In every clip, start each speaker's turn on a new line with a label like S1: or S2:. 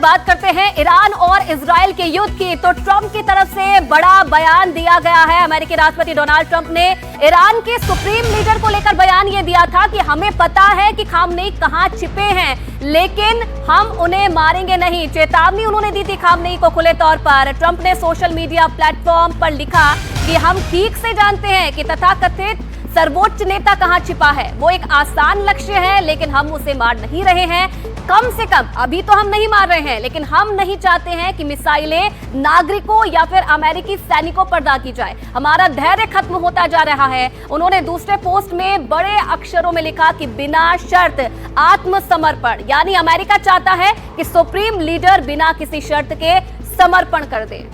S1: बात करते हैं ईरान और इजराइल के युद्ध की। तो ट्रंप की तरफ से बड़ा बयान दिया गया है। अमेरिकी राष्ट्रपति डोनाल्ड ट्रंप ने ईरान के सुप्रीम लीडर को लेकर बयान ये दिया था कि हमें पता है कि खामनेई कहां छिपे हैं, लेकिन हम उन्हें मारेंगे नहीं। चेतावनी उन्होंने दी थी खामनेई को खुले तौर पर। ट्रंप ने सोशल मीडिया प्लेटफॉर्म पर लिखा कि हम ठीक से जानते हैं कि तथाकथित सर्वोच्च नेता कहां छिपा है। वो एक आसान लक्ष्य है, लेकिन हम उसे मार नहीं रहे हैं। कम से कम अभी तो हम नहीं मार रहे हैं, लेकिन हम नहीं चाहते हैं कि मिसाइलें नागरिकों या फिर अमेरिकी सैनिकों पर दागी जाए। हमारा धैर्य खत्म होता जा रहा है। उन्होंने दूसरे पोस्ट में बड़े अक्षरों में लिखा कि बिना शर्त आत्मसमर्पण, यानी अमेरिका चाहता है कि सुप्रीम लीडर बिना किसी शर्त के समर्पण कर दे।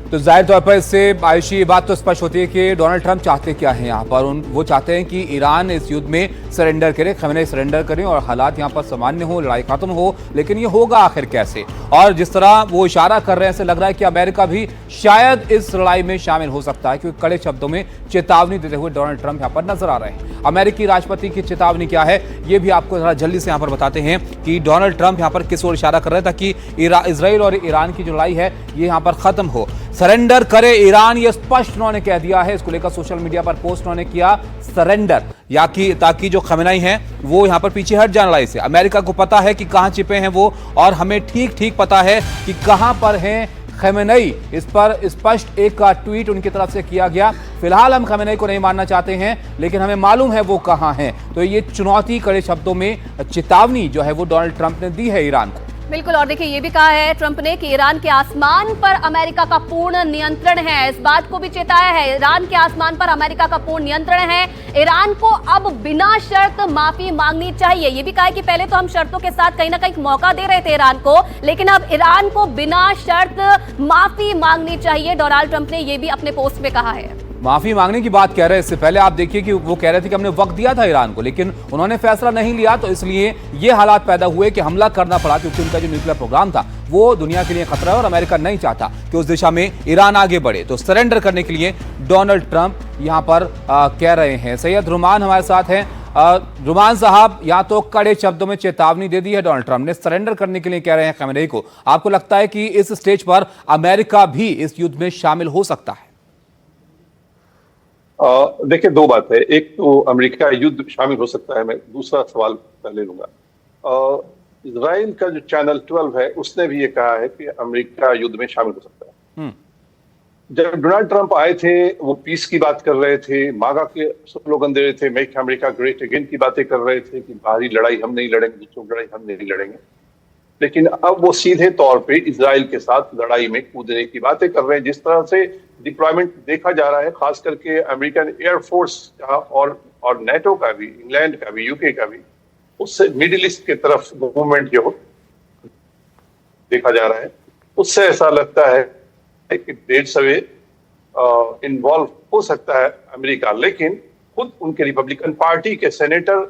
S2: तो जाहिर तौर पर इससे आयुषी ये बात तो स्पष्ट होती है कि डोनाल्ड ट्रंप चाहते क्या हैं यहाँ पर। वो चाहते हैं कि ईरान इस युद्ध में सरेंडर करे, खमेनेई सरेंडर करें और हालात यहाँ पर सामान्य हो, लड़ाई खत्म हो। लेकिन ये होगा आखिर कैसे? और जिस तरह वो इशारा कर रहे हैं, ऐसे लग रहा है कि अमेरिका भी शायद इस लड़ाई में शामिल हो सकता है, क्योंकि कड़े शब्दों में चेतावनी देते हुए डोनाल्ड ट्रंप यहाँ पर नजर आ रहे हैं। अमेरिकी राष्ट्रपति की चेतावनी क्या है, ये भी आपको जरा जल्दी से यहाँ पर बताते हैं कि डोनाल्ड ट्रंप यहाँ पर किस ओर इशारा कर रहे हैं ताकि इजराइल और ईरान की जो लड़ाई है ये यहाँ पर खत्म हो। सरेंडर करे ईरान, ये स्पष्ट उन्होंने कह दिया है। इसको लेकर सोशल मीडिया पर पोस्ट उन्होंने किया, सरेंडर, या कि ताकि जो खमेनेई हैं वो यहां पर पीछे हट जाए लड़ाई से। अमेरिका को पता है कि कहां छिपे हैं वो, और हमें ठीक ठीक पता है कि कहां पर हैं खमेनेई। इस पर स्पष्ट एक ट्वीट उनकी तरफ से किया गया। फिलहाल हम खमेनेई को नहीं मानना चाहते हैं, लेकिन हमें मालूम है वो कहां हैं। तो ये चुनौती, कड़े शब्दों में चेतावनी जो है वो डोनाल्ड ट्रंप ने दी है ईरान को।
S1: बिल्कुल, और देखिए ये भी कहा है ट्रंप ने कि ईरान के आसमान पर अमेरिका का पूर्ण नियंत्रण है। इस बात को भी चेताया है, ईरान के आसमान पर अमेरिका का पूर्ण नियंत्रण है। ईरान को अब बिना शर्त माफी मांगनी चाहिए। ये भी कहा है कि पहले तो हम शर्तों के साथ कहीं ना कहीं मौका दे रहे थे ईरान को, लेकिन अब ईरान को बिना शर्त माफी मांगनी चाहिए। डोनाल्ड ट्रंप ने ये भी अपने पोस्ट में कहा है।
S2: माफी मांगने की बात कह रहे हैं। इससे पहले आप देखिए कि वो कह रहे थे कि हमने वक्त दिया था ईरान को, लेकिन उन्होंने फैसला नहीं लिया, तो इसलिए ये हालात पैदा हुए कि हमला करना पड़ा, क्योंकि उनका जो न्यूक्लियर प्रोग्राम था वो दुनिया के लिए खतरा है और अमेरिका नहीं चाहता कि उस दिशा में ईरान आगे बढ़े। तो सरेंडर करने के लिए डोनाल्ड ट्रंप यहां पर कह रहे हैं। सैयद रुमान हमारे साथ हैं। रुमान साहब, यहाँ तो कड़े शब्दों में चेतावनी दे दी है डोनाल्ड ट्रंप ने, सरेंडर करने के लिए कह रहे हैं खमेनेई को। आपको लगता है कि इस स्टेज पर अमेरिका भी इस युद्ध में शामिल हो सकता है?
S3: देखिए, दो बात है। एक तो अमेरिका युद्ध शामिल हो सकता है, मैं दूसरा सवाल पहले लूंगा। इजराइल का जो चैनल 12 है उसने भी ये कहा है कि अमेरिका युद्ध में शामिल हो सकता है। जब डोनाल्ड ट्रंप आए थे वो पीस की बात कर रहे थे, मागा के स्लोगन दे रहे थे, मेक अमेरिका ग्रेट अगेन की बातें कर रहे थे कि बाहरी लड़ाई हम नहीं लड़ेंगे, दूसरों की लड़ाई हम नहीं लड़ेंगे। लेकिन अब वो सीधे तौर पे इजराइल के साथ लड़ाई में कूदने की बातें कर रहे हैं। जिस तरह से डिप्लॉयमेंट देखा जा रहा है, खास करके अमेरिकन एयरफोर्स का और नेटो का भी, इंग्लैंड का भी, यूके का भी, उससे मिडिल ईस्ट की तरफ मूवमेंट जो देखा जा रहा है, उससे ऐसा लगता है कि डेढ़ सवे इन्वॉल्व हो सकता है अमेरिका। लेकिन खुद उनके रिपब्लिकन पार्टी के सेनेटर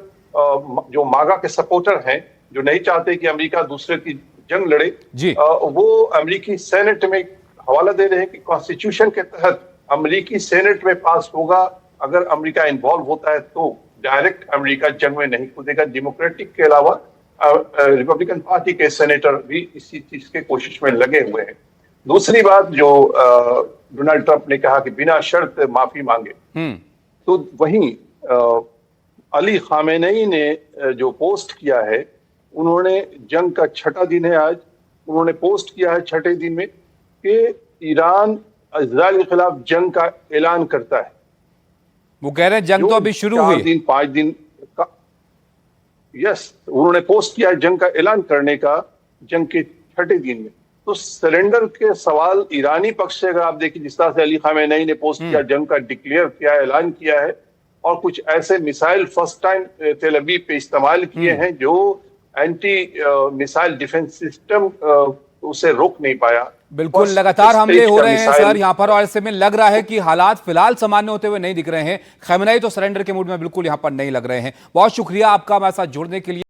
S3: जो मागा के सपोर्टर हैं, जो नहीं चाहते कि अमेरिका दूसरे की जंग लड़े, वो अमेरिकी सेनेट में हवाला दे रहे हैं कि कॉन्स्टिट्यूशन के तहत अमेरिकी सेनेट में पास होगा। अगर अमेरिका इन्वॉल्व होता है तो डायरेक्ट अमेरिका जंग में नहीं कूदेगा। डेमोक्रेटिक के अलावा रिपब्लिकन पार्टी के सेनेटर भी इसी चीज के कोशिश में लगे हुए हैं। दूसरी बात जो डोनाल्ड ट्रंप ने कहा कि बिना शर्त माफी मांगे, तो वहीं अली खामेनेई ने जो पोस्ट किया है, उन्होंने जंग का 6ठा दिन है आज, उन्होंने पोस्ट किया है 6ठे दिन में कि ईरान इजराइल के खिलाफ जंग का ऐलान करता है।
S2: वो कह रहे हैं जंग तो अभी शुरू हुई,
S3: 5 दिन का। यस, उन्होंने पोस्ट किया है जंग का ऐलान करने का, जंग के 6ठे दिन में। तो सरेंडर के सवाल ईरानी पक्ष से अगर आप देखिए, जिस तरह से अली खामेनेई ने पोस्ट किया, जंग का डिक्लेयर किया, ऐलान किया है, और कुछ ऐसे मिसाइल फर्स्ट टाइम तेल अवीव पे इस्तेमाल किए हैं जो एंटी मिसाइल डिफेंस सिस्टम उसे रोक नहीं पाया।
S2: बिल्कुल, लगातार हमले हो रहे हैं सर यहाँ पर, और ऐसे में लग रहा है कि हालात फिलहाल सामान्य होते हुए नहीं दिख रहे हैं। खमेनेई तो सरेंडर के मूड में बिल्कुल यहाँ पर नहीं लग रहे हैं। बहुत शुक्रिया आपका हमारे साथ जुड़ने के लिए।